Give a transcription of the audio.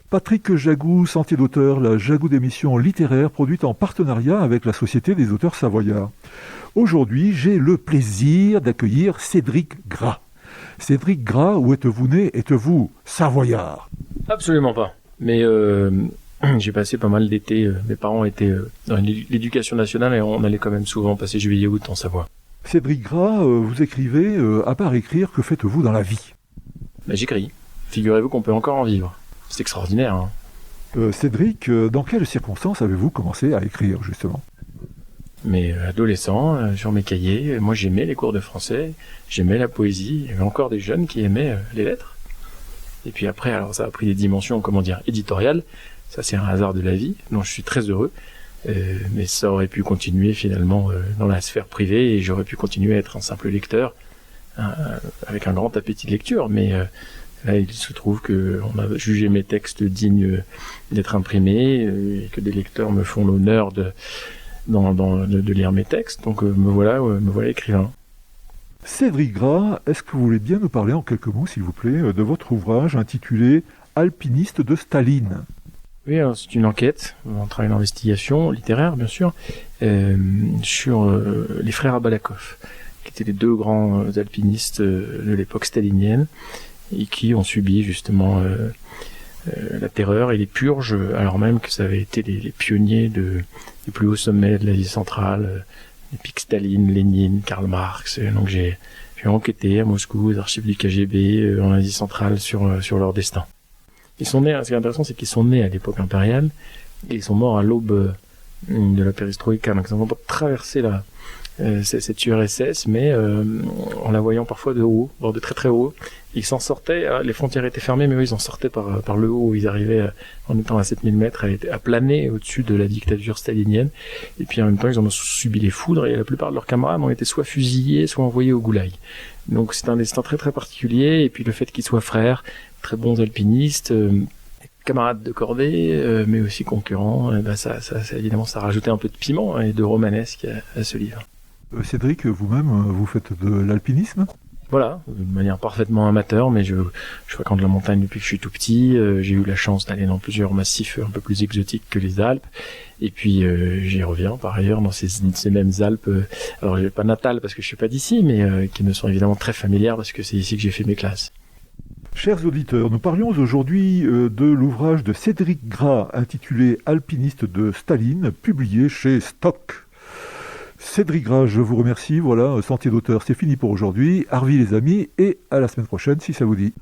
Patrick Jagou, Sentier d'auteur, la Jagou d'émission littéraire produite en partenariat avec la Société des auteurs savoyards. Aujourd'hui, j'ai le plaisir d'accueillir Cédric Gras. Cédric Gras, où êtes-vous né? Êtes-vous savoyard? Absolument pas. Mais j'ai passé pas mal d'été. Mes parents étaient dans l'éducation nationale et on allait quand même souvent passer juillet-août en Savoie. Cédric Gras, vous écrivez, à part écrire, que faites-vous dans la vie? J'écris. Figurez-vous qu'on peut encore en vivre. C'est extraordinaire, hein. Cédric, dans quelles circonstances avez-vous commencé à écrire, justement? Mais adolescent, sur mes cahiers, moi j'aimais les cours de français, j'aimais la poésie, il y avait encore des jeunes qui aimaient les lettres. Et puis après, alors ça a pris des dimensions, éditoriales. Ça c'est un hasard de la vie, dont je suis très heureux. Mais ça aurait pu continuer finalement dans la sphère privée et j'aurais pu continuer à être un simple lecteur, avec un grand appétit de lecture. Mais là, il se trouve que on a jugé mes textes dignes d'être imprimés et que des lecteurs me font l'honneur de lire mes textes. Donc me voilà écrivain. Cédric Gras, est-ce que vous voulez bien nous parler en quelques mots, s'il vous plaît, de votre ouvrage intitulé « Alpiniste de Staline ». Oui, alors c'est une enquête, un travail d'investigation littéraire, bien sûr, sur les frères Abalakov, qui étaient les deux grands alpinistes de l'époque stalinienne, et qui ont subi justement la terreur et les purges, alors même que ça avait été les pionniers des plus hauts sommets de l'Asie centrale, les pics Staline, Lénine, Karl Marx. Donc j'ai enquêté à Moscou, aux archives du KGB, en Asie centrale, sur leur destin. Ils sont nés, ce qui est intéressant, c'est qu'ils sont nés à l'époque impériale, et ils sont morts à l'aube de la perestroïka. Donc ils n'ont pas traversé cette URSS, mais en la voyant parfois de haut, de très très haut. Ils s'en sortaient, les frontières étaient fermées, mais eux ils en sortaient par le haut. Ils arrivaient, en étant à 7000 mètres, à planer au-dessus de la dictature stalinienne. Et puis en même temps, ils en ont subi les foudres, et la plupart de leurs camarades ont été soit fusillés, soit envoyés au goulag. Donc c'est un destin très très particulier, et puis le fait qu'ils soient frères, très bons alpinistes, camarades de cordée, mais aussi concurrents, ça évidemment ça rajoutait un peu de piment et de romanesque à ce livre. Cédric, vous-même, vous faites de l'alpinisme? Voilà, de manière parfaitement amateur, mais je fréquente la montagne depuis que je suis tout petit. J'ai eu la chance d'aller dans plusieurs massifs un peu plus exotiques que les Alpes. Et puis j'y reviens par ailleurs dans ces mêmes Alpes. Alors j'ai pas natales parce que je suis pas d'ici, mais qui me sont évidemment très familières parce que c'est ici que j'ai fait mes classes. Chers auditeurs, nous parlions aujourd'hui de l'ouvrage de Cédric Gras intitulé « Alpiniste de Staline », publié chez Stock. Cédric Gras, je vous remercie. Voilà, Sentier d'auteur, c'est fini pour aujourd'hui. Arvi les amis, et à la semaine prochaine si ça vous dit.